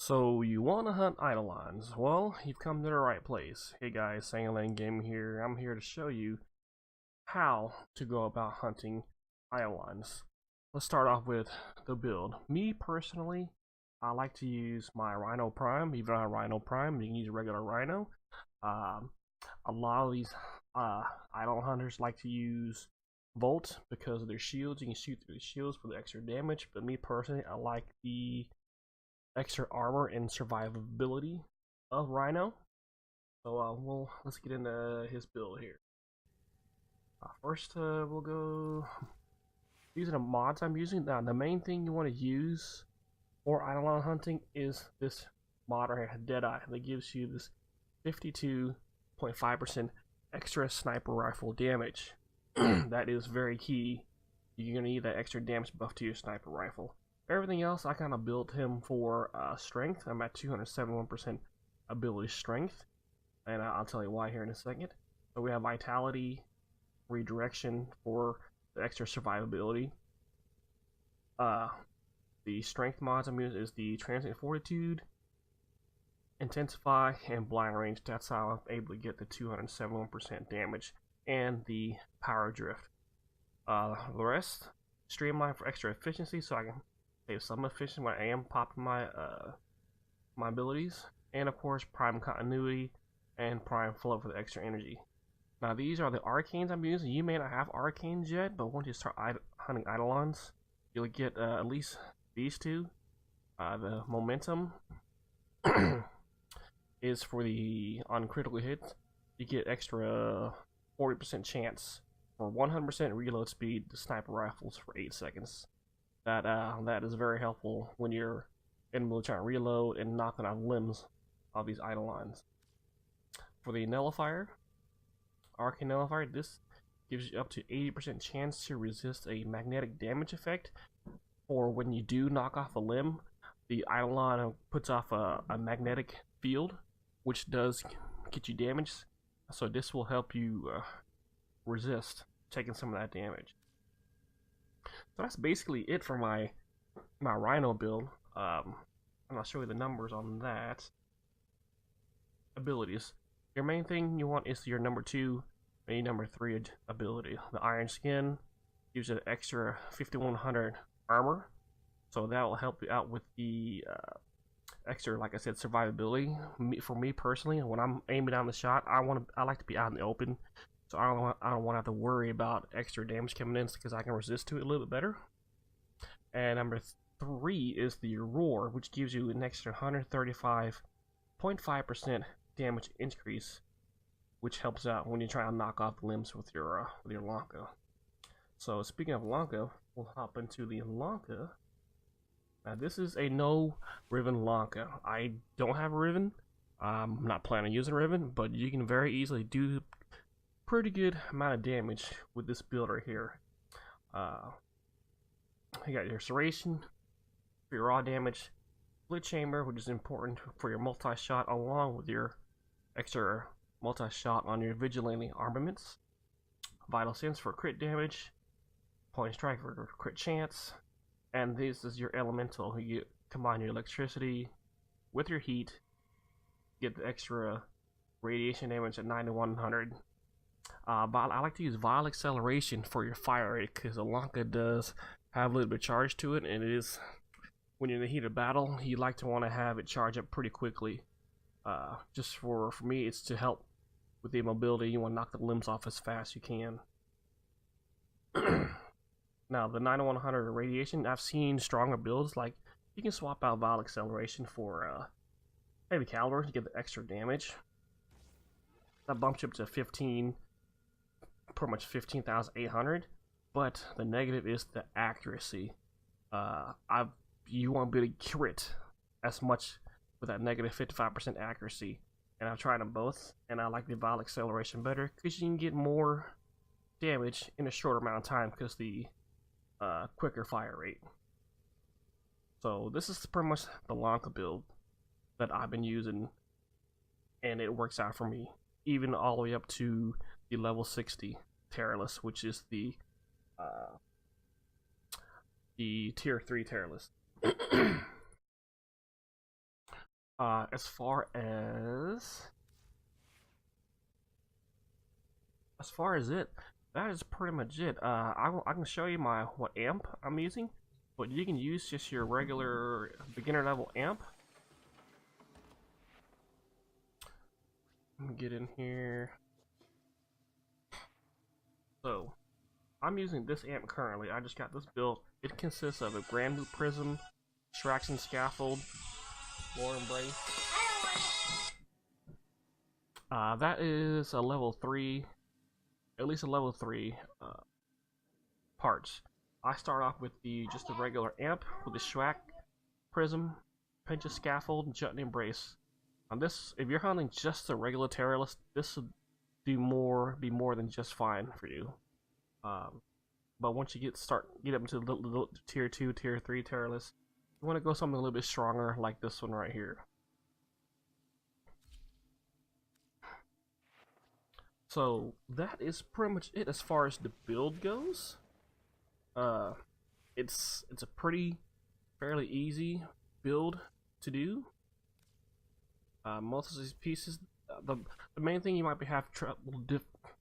So you want to hunt Eidolons? Well, you've come to the right place. Hey guys, Saingalang Game here. I'm here to show you how to go about hunting Eidolons. Let's start off with the build. Me personally, I like to use my Rhino Prime. Even on Rhino Prime, you can use a regular Rhino. A lot of these Eidolon hunters like to use Volt because of their shields. You can shoot through the shields for the extra damage. But me personally, I like the extra armor and survivability of Rhino. So let's get into his build here. First, we'll go using the mods I'm using. Now, the main thing you want to use for Eidolon hunting is this mod right here, Deadeye, that gives you this 52.5% extra sniper rifle damage. That is very key. You're gonna need that extra damage buff to your sniper rifle. Everything else, I kind of built him for strength. I'm at 271% ability strength, and I'll tell you why here in a second. So we have vitality, redirection for the extra survivability. The strength mods I'm using is the transient fortitude, intensify, and blind range. That's how I'm able to get the 271% damage and the power drift. The rest, streamline for extra efficiency, so I can save some efficiency when I am popping my my abilities, and of course prime continuity and prime flow for the extra energy. Now these are the arcanes I'm using. You may not have arcanes yet, but once you start hunting Eidolons, you'll get at least these two. The momentum is for the on critical hits. You get extra 40% chance for 100% reload speed to sniper rifles for 8 seconds. That is very helpful when you're in the trying to reload and knocking out limbs of these Eidolons. For the nullifier, arcane nullifier, this gives you up to 80% chance to resist a magnetic damage effect. Or when you do knock off a limb, the Eidolon puts off a magnetic field, which does get you damage. So this will help you resist taking some of that damage. So that's basically it for my Rhino build. And I'll show you the numbers on that. Abilities. Your main thing you want is your number 2 and your number 3 ability. The Iron Skin gives you an extra 5100 armor, so that will help you out with the extra, like I said, survivability. For me personally, when I'm aiming down the shot, I like to be out in the open, so I don't want to have to worry about extra damage coming in because I can resist to it a little bit better. And number 3 is the Roar, which gives you an extra 135.5% damage increase, which helps out when you try to knock off limbs with your Lanka. So speaking of Lanka, we'll hop into the Lanka. Now this is a no Riven Lanka. I don't have a Riven. I'm not planning on using Riven, but you can very easily do pretty good amount of damage with this build right here. You got your Serration for your raw damage, Split Chamber, which is important for your multi-shot, along with your extra multi-shot on your Vigilante armaments. Vital Sense for crit damage, Point Strike for crit chance, and this is your Elemental. You combine your electricity with your heat, get the extra radiation damage at 9100. But I like to use Vile Acceleration for your fire rate because the Lanka does have a little bit of charge to it, and it is, when you're in the heat of battle, you like to want to have it charge up pretty quickly. Just for me, it's to help with the mobility. You want to knock the limbs off as fast as you can. Now, the 9100 radiation, I've seen stronger builds, like you can swap out Vile Acceleration for Heavy Caliber to get the extra damage. That bumps you up to 15, pretty much 15,800. But the negative is the accuracy. You want to be able to crit as much with that negative 55% accuracy. And I've tried them both, and I like the Vile Acceleration better because you can get more damage in a shorter amount of time because the quicker fire rate. So this is pretty much the Lanka build that I've been using, and it works out for me, even all the way up to the level 60 Terrorless, which is the tier 3 Terrorless. As far as it, that is pretty much it. I can show you what amp I'm using, but you can use just your regular beginner level amp. Let me get in here. So, I'm using this amp currently. I just got this built. It consists of a grand loop prism, extraction scaffold, floor embrace. That is a level 3, at least a level 3 parts. I start off with just the regular amp with the Schwack prism, pinch of scaffold, and jut and embrace. On this, if you're hunting just the regular terrorless, this would be more than just fine for you. But once you get up into the tier 2, tier 3 terrorless, you want to go something a little bit stronger like this one right here. So that is pretty much it as far as the build goes. It's a fairly easy build to do. Most of these pieces, the main thing you might have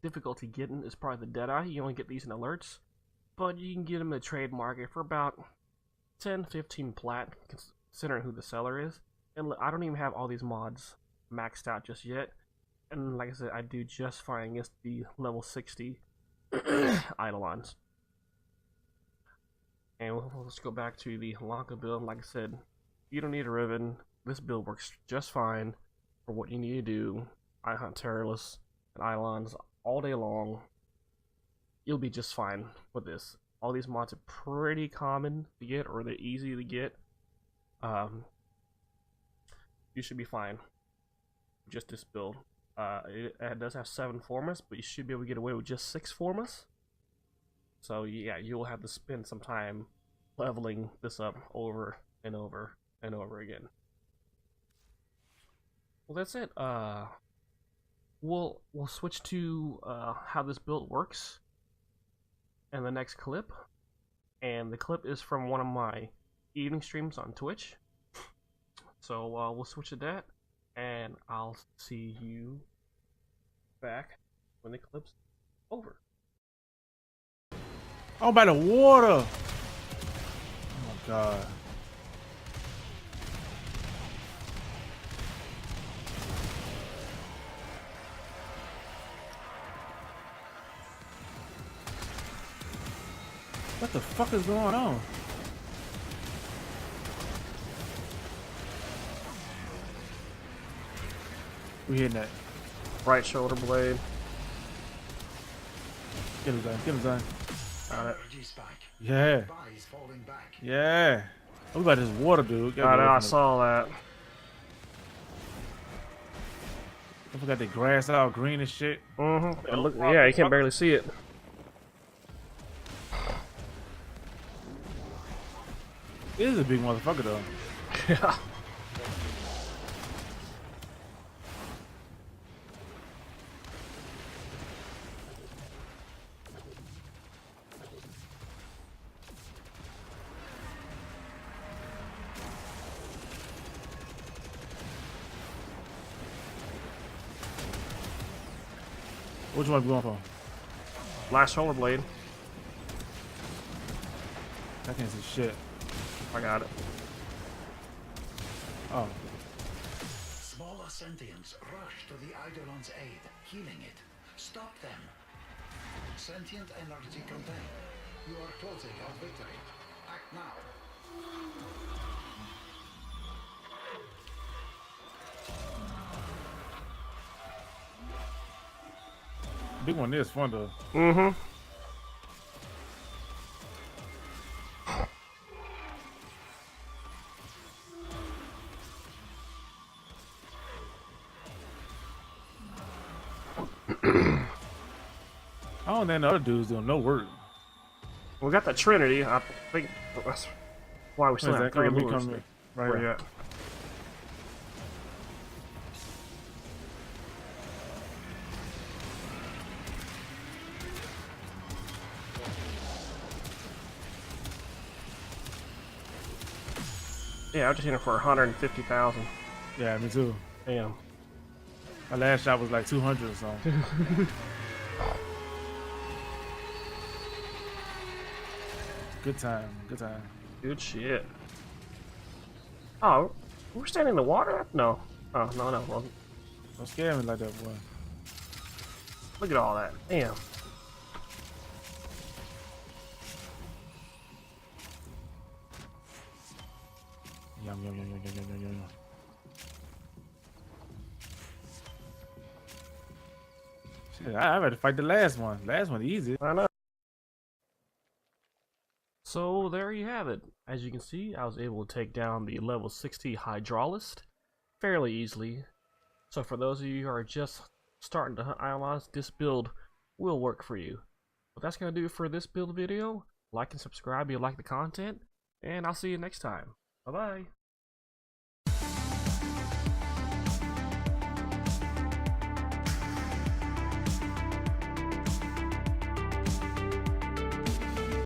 difficulty getting is probably the Deadeye. You only get these in alerts, but you can get them in the trade market for about 10-15 plat, considering who the seller is. And I don't even have all these mods maxed out just yet. And like I said, I do just fine against the level 60 Eidolons. And let's go back to the Lanka build. Like I said, you don't need a Riven. This build works just fine for what you need to do. I hunt terrorless and Eidolons all day long. You'll be just fine with this. All these mods are pretty common to get, or they're easy to get. You should be fine with just this build. It does have 7 formas, but you should be able to get away with just 6 formas. So yeah, you'll have to spend some time leveling this up over and over and over again. Well, that's it. We'll switch to how this build works in the next clip, and the clip is from one of my evening streams on Twitch. So we'll switch to that, and I'll see you back when the clip's over. Oh, by the water! Oh my god. What the fuck is going on? We hitting that. Right shoulder blade. Get him done. Get him done. Got it. Yeah. Yeah. What about this water, dude? I know, I saw that. I forgot the grass all green and shit. Mm-hmm. Look, yeah, you can barely see it. It is a big motherfucker, though. Yeah. Which one are we going for? Last shoulder blade. I can't see shit. I got it. Oh. Smaller sentients rush to the Eidolon's aid, healing it. Stop them. Sentient energy contained. You are closing on victory. Act now. Big one is fun though. Mm-hmm. I don't think the other dudes doing no work. We got the Trinity. I think that's why we still have 3 lures. Right Where here. you at? Yeah, I just hit it for 150,000. Yeah, me too. Damn. My last shot was like 200 or something. Good time. Good time. Good shit. Oh, we're standing in the water? No. Oh, no, no. Well, Don't scare me like that, boy. look at all that. Damn. Yum, yum, yum, yum, yum, yum, yum, yum. Shit, I had to fight the last one. Last one easy. I know. So there you have it. As you can see, I was able to take down the level 60 Hydraulist fairly easily. So for those of you who are just starting to hunt Eidolons, this build will work for you. But that's going to do it for this build video. Like and subscribe if you like the content, and I'll see you next time. Bye-bye.